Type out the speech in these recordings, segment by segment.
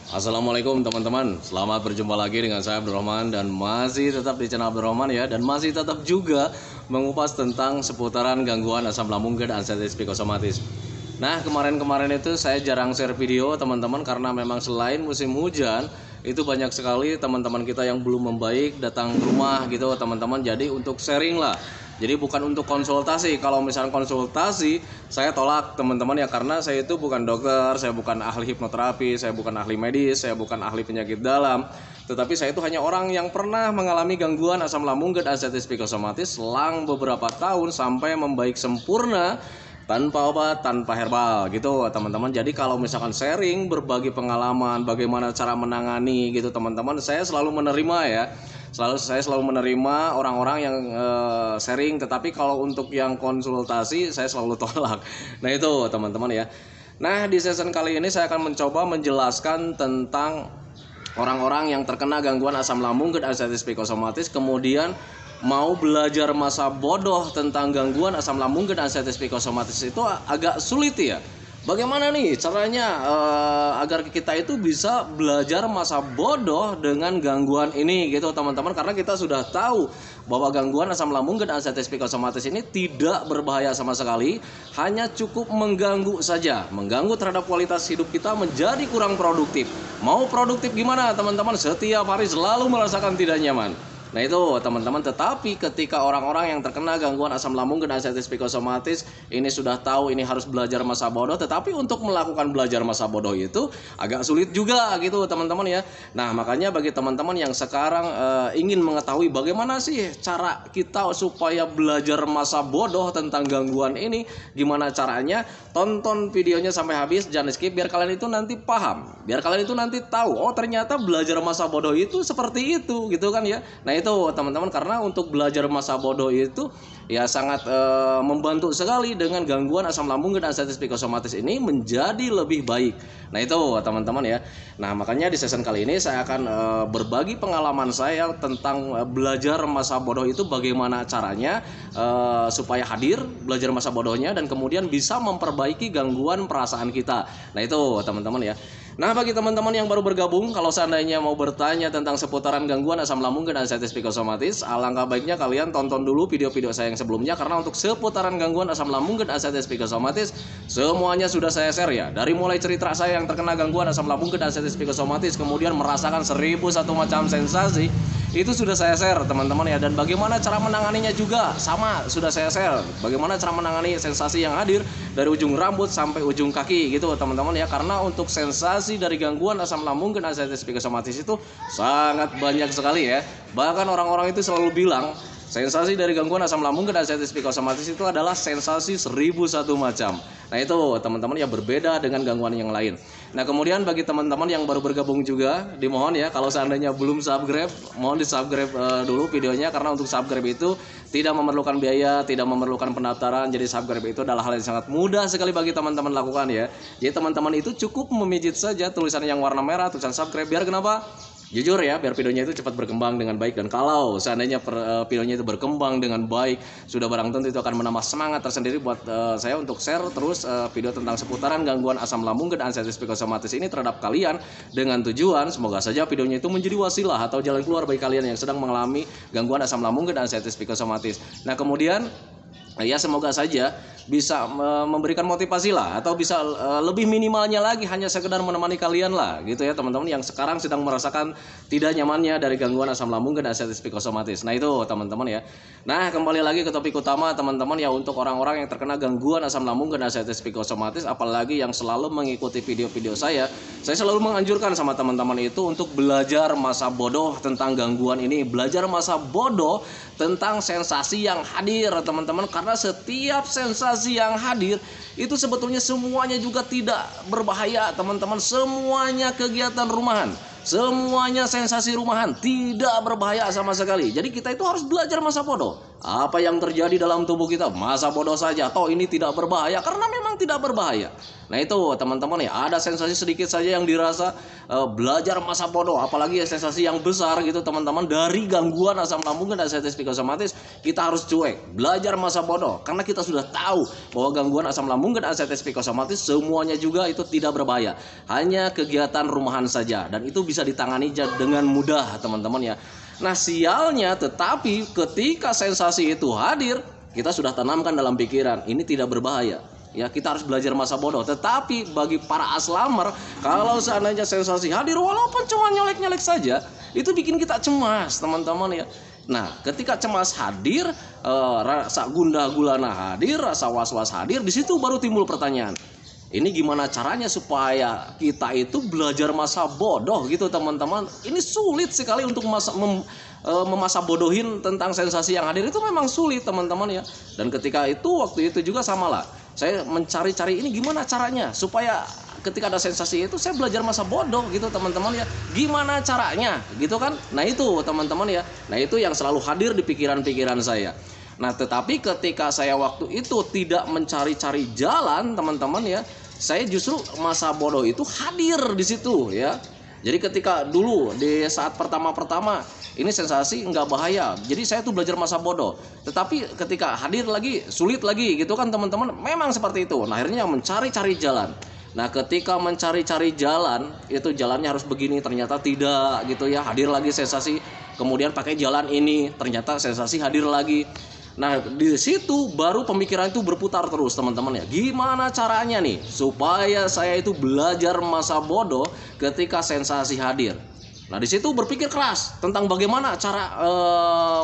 Assalamualaikum teman-teman, selamat berjumpa lagi dengan saya Abdurrahman dan masih tetap di channel Abdurrahman ya, dan masih tetap juga mengupas tentang seputaran gangguan asam lambung dan anestesi psikosomatis. Nah, kemarin-kemarin itu saya jarang share video teman-teman karena memang selain musim hujan itu banyak sekali teman-teman kita yang belum membaik datang ke rumah gitu teman-teman. Jadi untuk sharing lah. Jadi bukan untuk konsultasi. Kalau misalnya konsultasi saya tolak teman-teman ya, karena saya itu bukan dokter, saya bukan ahli hipnoterapi, saya bukan ahli medis, saya bukan ahli penyakit dalam. Tetapi saya itu hanya orang yang pernah mengalami gangguan asam lambung dan anestesi psikosomatis selang beberapa tahun sampai membaik sempurna tanpa obat, tanpa herbal gitu teman-teman. Jadi kalau misalkan sharing berbagi pengalaman bagaimana cara menangani gitu teman-teman, saya selalu menerima ya. Saya selalu menerima orang-orang yang sharing, tetapi kalau untuk yang konsultasi saya selalu tolak. Nah itu teman-teman ya. Nah di season kali ini saya akan mencoba menjelaskan tentang orang-orang yang terkena gangguan asam lambung dan anestesi psikosomatis kemudian mau belajar masa bodoh tentang gangguan asam lambung dan anestesi psikosomatis itu agak sulit ya. Bagaimana nih caranya agar kita itu bisa belajar masa bodoh dengan gangguan ini gitu teman-teman, karena kita sudah tahu bahwa gangguan asam lambung dan anestesi psikosomatis ini tidak berbahaya sama sekali, hanya cukup mengganggu saja, mengganggu terhadap kualitas hidup kita menjadi kurang produktif. Mau produktif gimana teman-teman? Setiap hari selalu merasakan tidak nyaman. Nah itu teman-teman, tetapi ketika orang-orang yang terkena gangguan asam lambung dan anestesi psikosomatis ini sudah tahu ini harus belajar masa bodoh, tetapi untuk melakukan belajar masa bodoh itu agak sulit juga gitu teman-teman ya. Nah makanya bagi teman-teman yang sekarang ingin mengetahui bagaimana sih cara kita supaya belajar masa bodoh tentang gangguan ini, gimana caranya, tonton videonya sampai habis, jangan skip, biar kalian itu nanti paham, biar kalian itu nanti tahu, oh ternyata belajar masa bodoh itu seperti itu gitu kan ya. Nah itu teman-teman, karena untuk belajar masa bodoh itu ya sangat membantu sekali dengan gangguan asam lambung dan anestesi psikosomatis ini menjadi lebih baik. Nah itu teman-teman ya. Nah makanya di season kali ini saya akan berbagi pengalaman saya tentang belajar masa bodoh itu bagaimana caranya supaya hadir belajar masa bodohnya dan kemudian bisa memperbaiki gangguan perasaan kita. Nah itu teman-teman ya. Nah bagi teman-teman yang baru bergabung, kalau seandainya mau bertanya tentang seputaran gangguan asam lambung dan anestesi psikosomatis, alangkah baiknya kalian tonton dulu video-video saya yang sebelumnya, karena untuk seputaran gangguan asam lambung dan anestesi psikosomatis semuanya sudah saya share ya. Dari mulai cerita saya yang terkena gangguan asam lambung dan anestesi psikosomatis kemudian merasakan 1001 macam sensasi, itu sudah saya share teman-teman ya. Dan bagaimana cara menanganinya juga sama sudah saya share. Bagaimana cara menangani sensasi yang hadir dari ujung rambut sampai ujung kaki gitu teman-teman ya. Karena untuk sensasi dari gangguan asam lambung dan anestesi psikosomatis itu sangat banyak sekali ya. Bahkan orang-orang itu selalu bilang sensasi dari gangguan asam lambung dan anestesi psikosomatis itu adalah sensasi 1001 macam. Nah itu teman-teman ya, berbeda dengan gangguan yang lain. Nah kemudian bagi teman-teman yang baru bergabung juga, dimohon ya kalau seandainya belum subscribe, mohon di subscribe dulu videonya, karena untuk subscribe itu tidak memerlukan biaya, tidak memerlukan pendaftaran. Jadi subscribe itu adalah hal yang sangat mudah sekali bagi teman-teman lakukan ya. Jadi teman-teman itu cukup memijit saja tulisan yang warna merah, tulisan subscribe, biar kenapa? Jujur ya, biar videonya itu cepat berkembang dengan baik. Dan kalau seandainya videonya itu berkembang dengan baik, sudah barang tentu itu akan menambah semangat tersendiri buat saya untuk share terus video tentang seputaran gangguan asam lambung dan anestesi psikosomatis ini terhadap kalian, dengan tujuan semoga saja videonya itu menjadi wasilah atau jalan keluar bagi kalian yang sedang mengalami gangguan asam lambung dan anestesi psikosomatis. Nah kemudian ya semoga saja bisa memberikan motivasi lah, atau bisa lebih minimalnya lagi hanya sekedar menemani kalian lah gitu ya teman-teman yang sekarang sedang merasakan tidak nyamannya dari gangguan asam lambung dan anestesi psikosomatis. Nah itu teman-teman ya. Nah kembali lagi ke topik utama teman-teman ya, untuk orang-orang yang terkena gangguan asam lambung dan anestesi psikosomatis, apalagi yang selalu mengikuti video-video saya selalu menganjurkan sama teman-teman itu untuk belajar masa bodoh tentang gangguan ini, belajar masa bodoh tentang sensasi yang hadir teman-teman, karena setiap sensasi yang hadir itu sebetulnya semuanya juga tidak berbahaya teman-teman, semuanya kegiatan rumahan. Semuanya sensasi rumahan, tidak berbahaya sama sekali. Jadi kita itu harus belajar masa bodoh. Apa yang terjadi dalam tubuh kita, masa bodoh saja. Toh ini tidak berbahaya karena memang tidak berbahaya. Nah itu teman-teman ya, ada sensasi sedikit saja yang dirasa belajar masa bodoh. Apalagi sensasi yang besar gitu teman-teman, dari gangguan asam lambung dan anestesi psikosomatis, kita harus cuek. Belajar masa bodoh karena kita sudah tahu bahwa gangguan asam lambung dan anestesi psikosomatis semuanya juga itu tidak berbahaya. Hanya kegiatan rumahan saja dan itu bisa ditangani dengan mudah teman-teman ya. Nah sialnya, tetapi ketika sensasi itu hadir, kita sudah tanamkan dalam pikiran ini tidak berbahaya. Ya kita harus belajar masa bodoh. Tetapi bagi para aslamer, kalau seandainya sensasi hadir walaupun cuma nyelek-nyelek saja, itu bikin kita cemas teman-teman ya. Nah ketika cemas hadir, rasa gundah gulana hadir, rasa was-was hadir, di situ baru timbul pertanyaan. Ini gimana caranya supaya kita itu belajar masa bodoh gitu teman-teman. Ini sulit sekali untuk memasa bodohin tentang sensasi yang hadir, itu memang sulit teman-teman ya. Dan ketika itu waktu itu juga samalah, saya mencari-cari ini gimana caranya supaya ketika ada sensasi itu saya belajar masa bodoh gitu teman-teman ya. Gimana caranya gitu kan. Nah itu teman-teman ya. Nah itu yang selalu hadir di pikiran-pikiran saya. Nah tetapi ketika saya waktu itu tidak mencari-cari jalan teman-teman ya, saya justru masa bodoh itu hadir di situ ya. Jadi ketika dulu di saat pertama-pertama ini sensasi nggak bahaya, jadi saya tuh belajar masa bodoh. Tetapi ketika hadir lagi sulit lagi gitu kan teman-teman, memang seperti itu. Nah akhirnya mencari-cari jalan. Nah ketika mencari-cari jalan, itu jalannya harus begini, ternyata tidak gitu ya, hadir lagi sensasi. Kemudian pakai jalan ini, ternyata sensasi hadir lagi. Nah di situ baru pemikiran itu berputar terus teman-teman ya. Gimana caranya nih supaya saya itu belajar masa bodoh ketika sensasi hadir. Nah di situ berpikir keras tentang bagaimana cara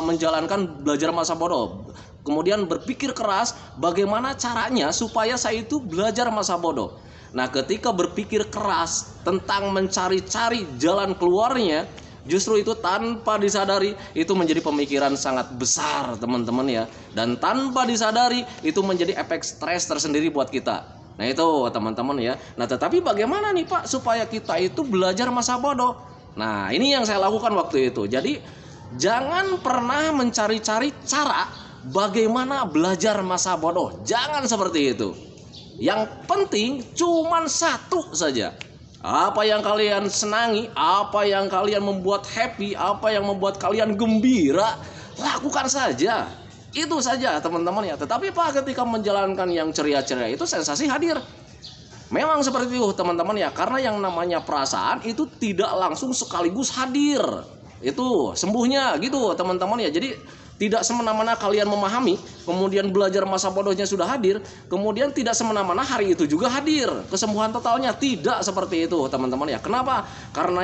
menjalankan belajar masa bodoh. Kemudian berpikir keras bagaimana caranya supaya saya itu belajar masa bodoh. Nah ketika berpikir keras tentang mencari-cari jalan keluarnya, justru itu tanpa disadari itu menjadi pemikiran sangat besar teman-teman ya. Dan tanpa disadari itu menjadi efek stres tersendiri buat kita. Nah itu teman-teman ya. Nah tetapi bagaimana nih Pak supaya kita itu belajar masa bodoh? Nah ini yang saya lakukan waktu itu. Jadi jangan pernah mencari-cari cara bagaimana belajar masa bodoh. Jangan seperti itu. Yang penting cuman satu saja. Apa yang kalian senangi, apa yang kalian membuat happy, apa yang membuat kalian gembira, lakukan saja. Itu saja teman-teman ya. Tetapi Pak ketika menjalankan yang ceria-ceria itu sensasi hadir. Memang seperti itu teman-teman ya. Karena yang namanya perasaan itu tidak langsung sekaligus hadir. Itu sembuhnya gitu teman-teman ya. Jadi tidak semena-mena kalian memahami, kemudian belajar masa bodohnya sudah hadir, kemudian tidak semena-mena hari itu juga hadir kesembuhan totalnya. Tidak seperti itu teman-teman ya. Kenapa? Karena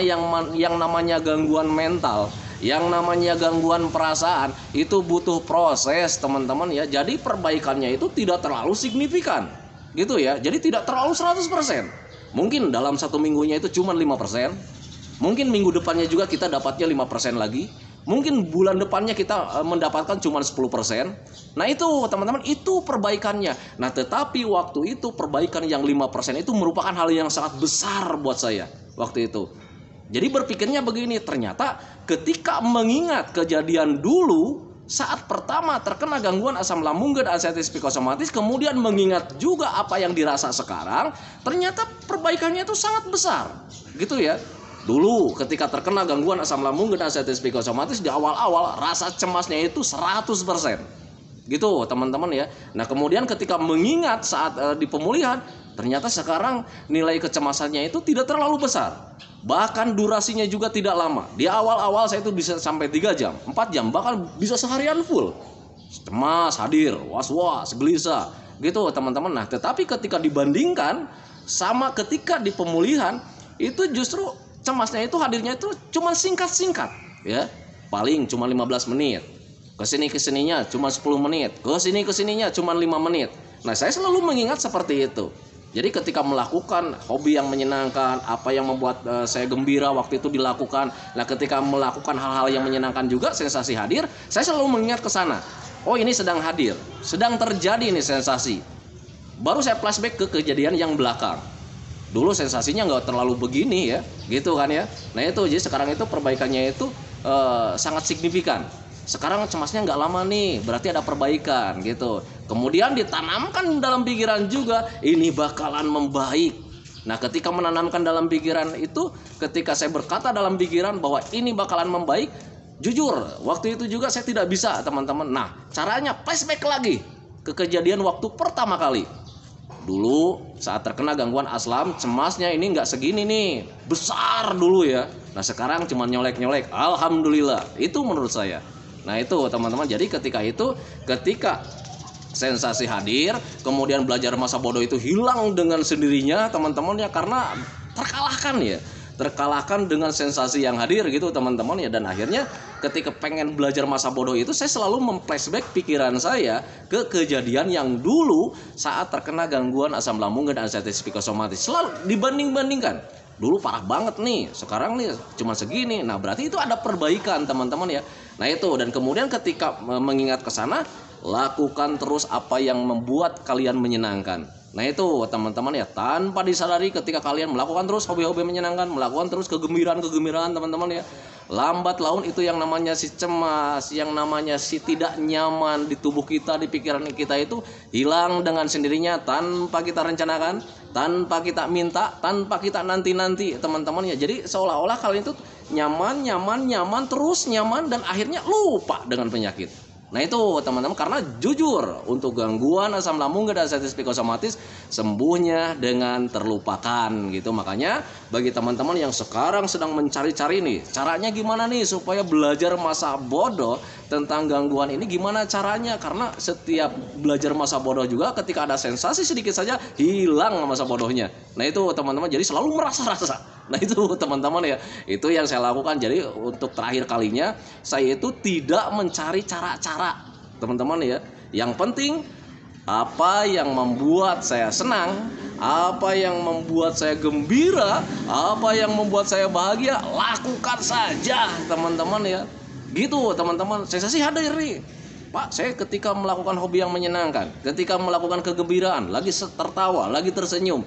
yang namanya gangguan mental, yang namanya gangguan perasaan itu butuh proses teman-teman ya. Jadi perbaikannya itu tidak terlalu signifikan gitu ya. Jadi tidak terlalu 100%. Mungkin dalam satu minggunya itu cuma 5%. Mungkin minggu depannya juga kita dapatnya 5% lagi. Mungkin bulan depannya kita mendapatkan cuma 10%. Nah itu teman-teman, itu perbaikannya. Nah tetapi waktu itu perbaikan yang 5% itu merupakan hal yang sangat besar buat saya waktu itu. Jadi berpikirnya begini, ternyata ketika mengingat kejadian dulu saat pertama terkena gangguan asam lambung dan anestesi psikosomatis, kemudian mengingat juga apa yang dirasa sekarang, ternyata perbaikannya itu sangat besar gitu ya. Dulu ketika terkena gangguan asam lambung dan anestesi psikosomatis di awal-awal rasa cemasnya itu 100%. Gitu teman-teman ya. Nah kemudian ketika mengingat saat di pemulihan, ternyata sekarang nilai kecemasannya itu tidak terlalu besar. Bahkan durasinya juga tidak lama. Di awal-awal saya itu bisa sampai 3 jam, 4 jam, bahkan bisa seharian full. Cemas, hadir, was-was, gelisah. Gitu teman-teman. Nah tetapi ketika dibandingkan sama ketika di pemulihan, itu justru cemasnya itu hadirnya itu cuma singkat-singkat ya. Paling cuma 15 menit. Kesininya cuma 10 menit. Kesininya cuma 5 menit. Nah saya selalu mengingat seperti itu. Jadi ketika melakukan hobi yang menyenangkan, apa yang membuat saya gembira waktu itu dilakukan. Nah ketika melakukan hal-hal yang menyenangkan juga, sensasi hadir, saya selalu mengingat ke sana. Oh ini sedang hadir, sedang terjadi ini sensasi. Baru saya flashback ke kejadian yang belakang. dulu sensasinya nggak terlalu begini ya, gitu kan ya. Nah itu jadi sekarang itu perbaikannya itu sangat signifikan. Sekarang cemasnya nggak lama nih, berarti ada perbaikan gitu. Kemudian ditanamkan dalam pikiran juga, ini bakalan membaik. Nah ketika menanamkan dalam pikiran itu, ketika saya berkata dalam pikiran bahwa ini bakalan membaik, jujur waktu itu juga saya tidak bisa teman-teman. Nah caranya flashback lagi ke kejadian waktu pertama kali. Dulu saat terkena gangguan aslam, cemasnya ini nggak segini nih, besar dulu ya. Nah sekarang cuma nyolek-nyolek, alhamdulillah. Itu menurut saya. Nah itu teman-teman, jadi ketika sensasi hadir, kemudian belajar masa bodoh itu hilang dengan sendirinya teman-teman ya, karena terkalahkan dengan sensasi yang hadir gitu teman-teman ya. Dan akhirnya ketika pengen belajar masa bodoh itu, saya selalu memflashback pikiran saya ke kejadian yang dulu saat terkena gangguan asam lambung dan anestesi psikosomatis. Selalu dibanding-bandingkan, dulu parah banget nih, sekarang nih cuma segini. Nah berarti itu ada perbaikan teman-teman ya. Nah itu, dan kemudian ketika mengingat ke sana, lakukan terus apa yang membuat kalian menyenangkan. Nah itu teman-teman ya, tanpa disadari ketika kalian melakukan terus hobi-hobi menyenangkan, melakukan terus kegembiraan teman-teman ya, lambat laun itu yang namanya si cemas, yang namanya si tidak nyaman di tubuh kita, di pikiran kita itu hilang dengan sendirinya, tanpa kita rencanakan, tanpa kita minta, tanpa kita nanti teman-teman ya. Jadi seolah-olah kalian itu nyaman terus nyaman, dan akhirnya lupa dengan penyakit. Nah itu teman-teman, karena jujur untuk gangguan asam lambung dan anestesi psikosomatis sembuhnya dengan terlupakan gitu. Makanya bagi teman-teman yang sekarang sedang mencari-cari nih, caranya gimana nih supaya belajar masa bodoh tentang gangguan ini, gimana caranya? Karena setiap belajar masa bodoh juga ketika ada sensasi sedikit saja hilang masa bodohnya. Nah itu teman-teman, jadi selalu merasa-rasa. Nah itu teman-teman ya, itu yang saya lakukan. Jadi untuk terakhir kalinya saya itu tidak mencari cara-cara teman-teman ya. Yang penting apa yang membuat saya senang, apa yang membuat saya gembira, apa yang membuat saya bahagia, lakukan saja teman-teman ya. Gitu teman-teman, sensasi hadir nih. Pak, saya ketika melakukan hobi yang menyenangkan, ketika melakukan kegembiraan, lagi tertawa, lagi tersenyum,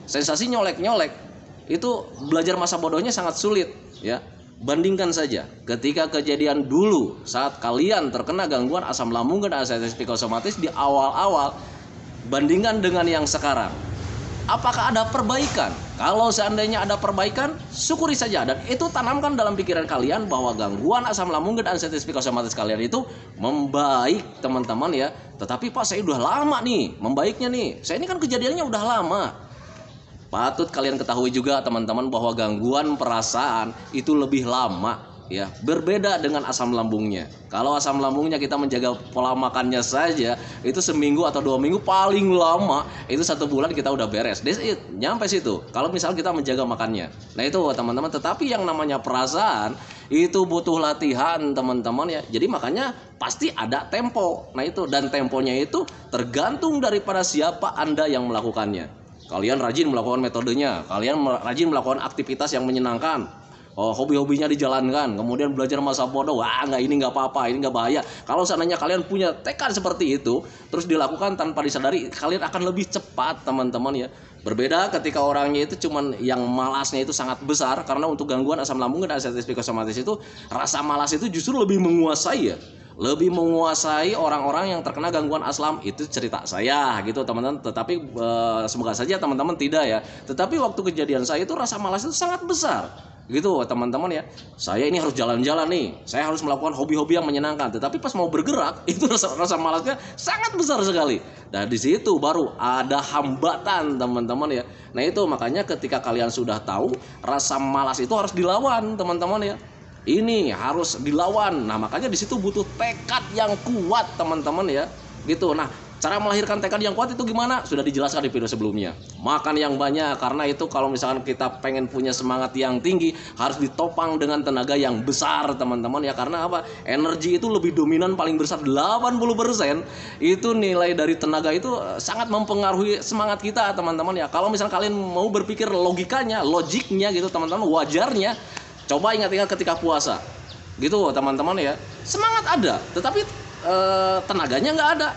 sensasi nyolek-nyolek, itu belajar masa bodohnya sangat sulit ya. Bandingkan saja ketika kejadian dulu saat kalian terkena gangguan asam lambung dan anestesi psikosomatis di awal-awal, bandingkan dengan yang sekarang. Apakah ada perbaikan? Kalau seandainya ada perbaikan, syukuri saja, dan itu tanamkan dalam pikiran kalian bahwa gangguan asam lambung dan anestesi psikosomatis kalian itu membaik teman-teman ya. Tetapi Pak, saya udah lama nih membaiknya nih, saya ini kan kejadiannya udah lama. Patut kalian ketahui juga teman-teman bahwa gangguan perasaan itu lebih lama ya, berbeda dengan asam lambungnya. Kalau asam lambungnya kita menjaga pola makannya saja, itu seminggu atau 2 minggu paling lama, itu 1 bulan kita udah beres. Nyampe situ kalau misal kita menjaga makannya. Nah itu teman-teman, tetapi yang namanya perasaan itu butuh latihan teman-teman ya. Jadi makanya pasti ada tempo. Nah itu, dan temponya itu tergantung daripada siapa Anda yang melakukannya. Kalian rajin melakukan metodenya, kalian rajin melakukan aktivitas yang menyenangkan, hobi-hobinya dijalankan, kemudian belajar masa bodoh, ini nggak apa-apa, ini nggak bahaya. Kalau seandainya kalian punya tekad seperti itu, terus dilakukan tanpa disadari, kalian akan lebih cepat teman-teman ya. Berbeda ketika orangnya itu cuman yang malasnya itu sangat besar, karena untuk gangguan asam lambung dan anestesi psikosomatis itu rasa malas itu justru lebih menguasai ya. Lebih menguasai orang-orang yang terkena gangguan aslam. Itu cerita saya gitu teman-teman. Tetapi semoga saja teman-teman tidak ya. Tetapi waktu kejadian saya itu rasa malas itu sangat besar gitu teman-teman ya. Saya ini harus jalan-jalan nih, saya harus melakukan hobi-hobi yang menyenangkan, tetapi pas mau bergerak itu rasa malasnya sangat besar sekali. Dan di situ baru ada hambatan teman-teman ya. Nah itu makanya ketika kalian sudah tahu rasa malas itu harus dilawan teman-teman ya. Ini harus dilawan. Nah makanya di situ butuh tekad yang kuat teman-teman ya. Gitu. Nah cara melahirkan tekad yang kuat itu gimana? Sudah dijelaskan di video sebelumnya. Makan yang banyak, karena itu kalau misalkan kita pengen punya semangat yang tinggi harus ditopang dengan tenaga yang besar teman-teman ya. Karena apa? Energi itu lebih dominan, paling besar 80%. Itu nilai dari tenaga itu sangat mempengaruhi semangat kita teman-teman ya. Kalau misalkan kalian mau berpikir logikanya, logiknya gitu teman-teman, wajarnya coba ingat-ingat ketika puasa gitu teman-teman ya. Semangat ada, tetapi tenaganya nggak ada.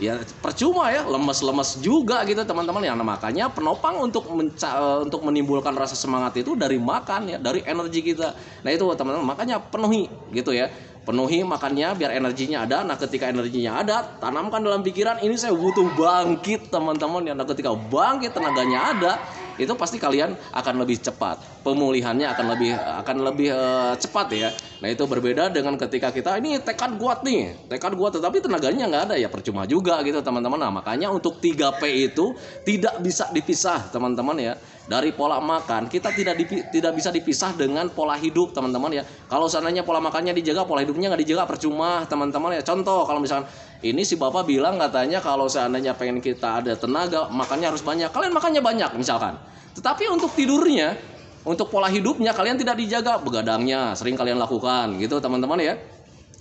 ya percuma ya, lemes-lemes juga gitu teman-teman ya. Nah, makanya penopang untuk untuk menimbulkan rasa semangat itu dari makan ya, dari energi kita. Nah itu teman-teman, makanya penuhi gitu ya, penuhi makannya biar energinya ada. Nah ketika energinya ada, tanamkan dalam pikiran ini saya butuh bangkit teman-teman ya. Nah ketika bangkit, tenaganya ada, itu pasti kalian akan lebih cepat, pemulihannya akan lebih cepat ya. Nah itu berbeda dengan ketika kita ini tekad kuat tetapi tenaganya nggak ada, ya percuma juga gitu teman-teman. Nah makanya untuk 3P itu tidak bisa dipisah teman-teman ya. Dari pola makan kita tidak bisa dipisah dengan pola hidup teman-teman ya. Kalau seandainya pola makannya dijaga, pola hidupnya nggak dijaga, percuma teman-teman ya. Contoh, kalau misalkan ini si bapak bilang katanya kalau seandainya pengen kita ada tenaga, makannya harus banyak. Kalian makannya banyak misalkan, tetapi untuk tidurnya, untuk pola hidupnya kalian tidak dijaga, begadangnya sering kalian lakukan gitu teman-teman ya.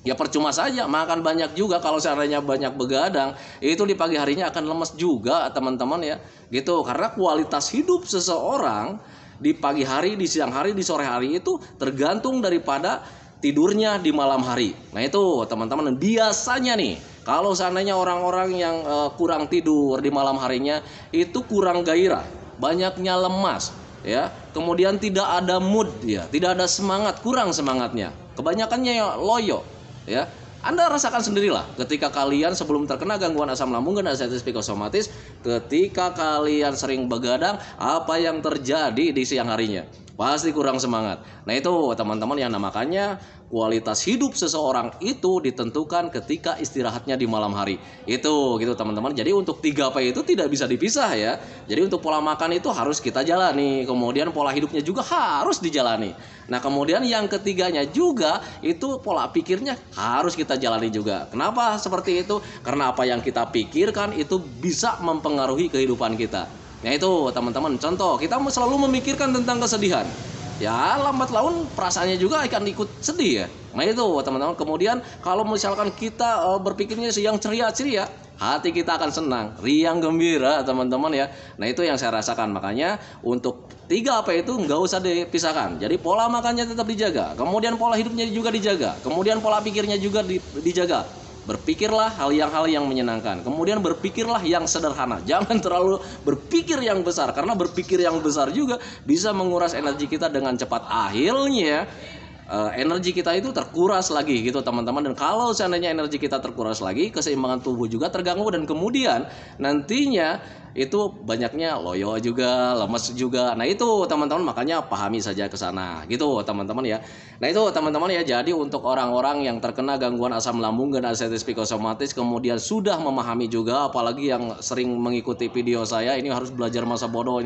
Ya percuma saja, makan banyak juga kalau seandainya banyak begadang, itu di pagi harinya akan lemes juga teman-teman ya. Gitu, karena kualitas hidup seseorang di pagi hari, di siang hari, di sore hari itu tergantung daripada tidurnya di malam hari. Nah itu teman-teman, biasanya nih kalau seandainya orang-orang yang kurang tidur di malam harinya itu kurang gairah, banyaknya lemas ya, kemudian tidak ada mood ya, tidak ada semangat, kurang semangatnya, kebanyakannya ya loyo ya. Anda rasakan sendirilah ketika kalian sebelum terkena gangguan asam lambung dan anestesi psikosomatis, ketika kalian sering begadang, apa yang terjadi di siang harinya? Pasti kurang semangat. Nah itu teman-teman yang makanya kualitas hidup seseorang itu ditentukan ketika istirahatnya di malam hari. Itu gitu teman-teman. Jadi untuk 3P itu tidak bisa dipisah ya. Jadi untuk pola makan itu harus kita jalani, kemudian pola hidupnya juga harus dijalani. Nah kemudian yang ketiganya juga itu pola pikirnya harus kita jalani juga. Kenapa seperti itu? Karena apa yang kita pikirkan itu bisa mempengaruhi kehidupan kita. Nah itu teman-teman, contoh kita selalu memikirkan tentang kesedihan, ya lambat laun perasaannya juga akan ikut sedih ya. Nah itu teman-teman, kemudian kalau misalkan kita berpikirnya yang ceria-ceria, hati kita akan senang, riang gembira teman-teman ya. Nah itu yang saya rasakan, makanya untuk 3P itu nggak usah dipisahkan. Jadi pola makannya tetap dijaga, kemudian pola hidupnya juga dijaga, kemudian pola pikirnya juga dijaga. Berpikirlah hal yang menyenangkan, kemudian berpikirlah yang sederhana, jangan terlalu berpikir yang besar, karena berpikir yang besar juga bisa menguras energi kita dengan cepat. Akhirnya energi kita itu terkuras lagi gitu teman-teman. Dan kalau seandainya energi kita terkuras lagi, keseimbangan tubuh juga terganggu, dan kemudian nantinya itu banyaknya loyo juga, lemes juga. Nah itu teman-teman, makanya pahami saja ke sana gitu teman-teman ya. Nah itu teman-teman ya, jadi untuk orang-orang yang terkena gangguan asam lambung dan anestesi psikosomatis, kemudian sudah memahami juga, apalagi yang sering mengikuti video saya, ini harus belajar masa bodoh,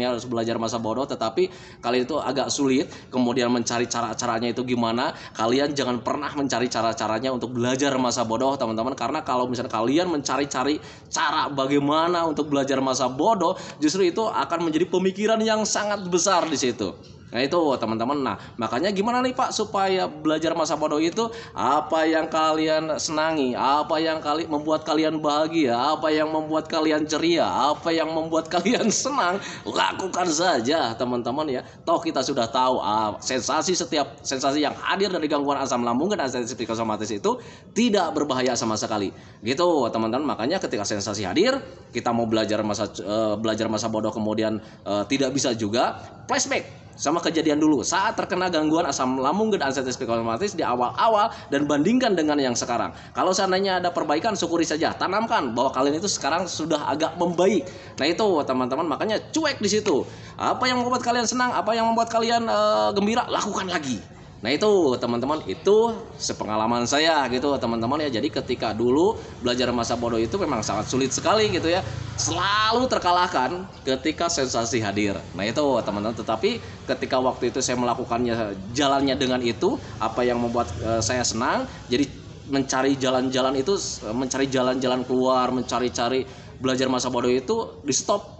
tetapi kalian itu agak sulit kemudian mencari cara-caranya itu gimana. Kalian jangan pernah mencari cara-caranya untuk belajar masa bodoh teman-teman, karena kalau misalnya kalian mencari-cari cara bagaimana untuk belajar masa bodoh, justru itu akan menjadi pemikiran yang sangat besar di situ. Nah itu teman-teman. Nah makanya gimana nih Pak supaya belajar masa bodoh itu, apa yang kalian senangi, apa yang membuat kalian bahagia, apa yang membuat kalian ceria, apa yang membuat kalian senang, lakukan saja teman-teman ya. Toh kita sudah tahu setiap sensasi yang hadir dari gangguan asam lambung dan anestesi psikosomatis itu tidak berbahaya sama sekali gitu teman-teman. Makanya ketika sensasi hadir, kita mau belajar masa bodoh kemudian tidak bisa juga, flashback sama kejadian dulu saat terkena gangguan asam lambung dan anestesi psikosomatis di awal-awal, dan bandingkan dengan yang sekarang. Kalau seandainya ada perbaikan, syukuri saja, tanamkan bahwa kalian itu sekarang sudah agak membaik. Nah itu teman-teman, makanya cuek di situ. Apa yang membuat kalian senang, apa yang membuat kalian gembira, lakukan lagi. Nah itu teman-teman, itu sepengalaman saya gitu teman-teman ya. Jadi ketika dulu belajar masa bodoh itu memang sangat sulit sekali gitu ya, selalu terkalahkan ketika sensasi hadir. Nah itu teman-teman, tetapi ketika waktu itu saya melakukannya, jalannya dengan itu, apa yang membuat saya senang, jadi mencari jalan-jalan itu, mencari jalan-jalan keluar, mencari-cari belajar masa bodoh itu di stop,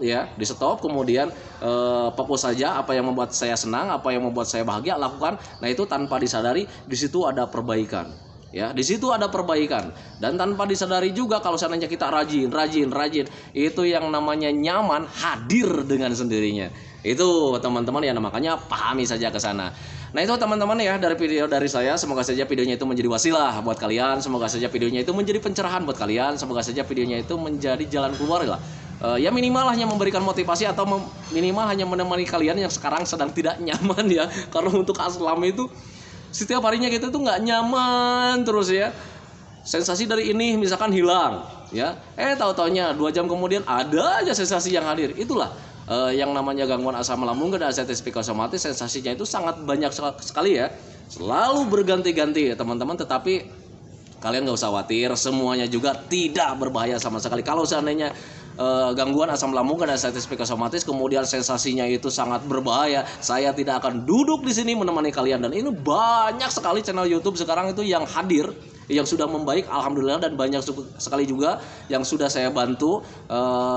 kemudian fokus saja apa yang membuat saya senang, apa yang membuat saya bahagia, lakukan. Nah itu tanpa disadari di situ ada perbaikan ya, di situ ada perbaikan. Dan tanpa disadari juga kalau seandainya kita rajin, itu yang namanya nyaman hadir dengan sendirinya. Itu teman-teman ya, makanya pahami saja ke sana. Nah itu teman-teman ya, dari video dari saya, semoga saja videonya itu menjadi wasilah buat kalian, semoga saja videonya itu menjadi pencerahan buat kalian, semoga saja videonya itu menjadi jalan keluar lah. Ya minimal hanya memberikan motivasi atau minimal hanya menemani kalian yang sekarang sedang tidak nyaman ya, karena untuk aslam itu setiap harinya kita tuh nggak nyaman terus ya. Sensasi dari ini misalkan hilang ya, tahu-taunya 2 jam kemudian ada aja sensasi yang hadir. Itulah yang namanya gangguan asam lambung dan anxiety psikosomatis. Sensasinya itu sangat banyak sekali ya, selalu berganti-ganti ya teman-teman. Tetapi kalian nggak usah khawatir, semuanya juga tidak berbahaya sama sekali. Kalau seandainya gangguan asam lambung dan anxiety psikosomatis kemudian sensasinya itu sangat berbahaya, saya tidak akan duduk di sini menemani kalian. Dan ini banyak sekali channel YouTube sekarang itu yang hadir, yang sudah membaik, alhamdulillah, dan banyak sekali juga yang sudah saya bantu.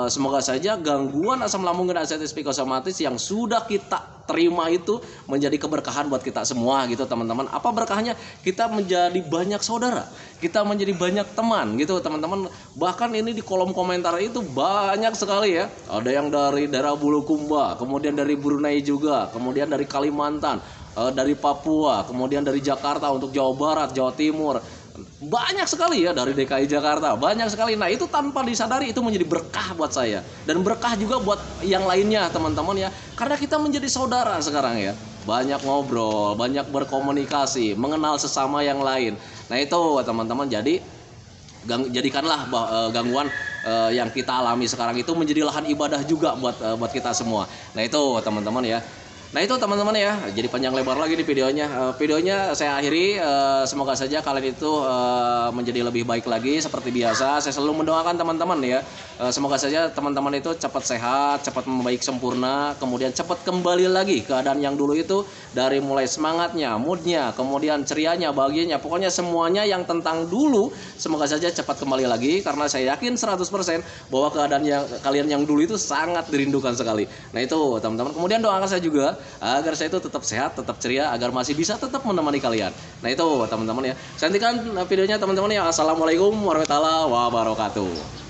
Semoga saja gangguan asam lambung dan anxiety psikosomatis yang sudah kita terima itu menjadi keberkahan buat kita semua gitu teman-teman. Apa berkahnya? Kita menjadi banyak saudara, kita menjadi banyak teman gitu teman-teman. Bahkan ini di kolom komentar itu banyak sekali ya, ada yang dari daerah Bulukumba, kemudian dari Brunei juga, kemudian dari Kalimantan, dari Papua, kemudian dari Jakarta untuk Jawa Barat, Jawa Timur, banyak sekali ya, dari DKI Jakarta banyak sekali. Nah itu tanpa disadari itu menjadi berkah buat saya dan berkah juga buat yang lainnya teman-teman ya, karena kita menjadi saudara sekarang ya, banyak ngobrol, banyak berkomunikasi, mengenal sesama yang lain. Nah itu teman-teman, jadi jadikanlah gangguan yang kita alami sekarang itu menjadi lahan ibadah juga buat kita semua. Nah itu teman-teman ya. Nah itu teman-teman ya, jadi panjang lebar lagi nih videonya. Videonya saya akhiri, semoga saja kalian itu menjadi lebih baik lagi seperti biasa. Saya selalu mendoakan teman-teman ya, semoga saja teman-teman itu cepat sehat, cepat membaik sempurna, kemudian cepat kembali lagi keadaan yang dulu itu, dari mulai semangatnya, moodnya, kemudian cerianya, bahagianya, pokoknya semuanya yang tentang dulu semoga saja cepat kembali lagi, karena saya yakin 100% bahwa keadaan yang kalian yang dulu itu sangat dirindukan sekali. Nah itu teman-teman, kemudian doakan saya juga agar saya itu tetap sehat, tetap ceria, agar masih bisa tetap menemani kalian. Nah itu teman-teman ya, saya hentikan videonya teman-teman ya. Assalamualaikum warahmatullahi wabarakatuh.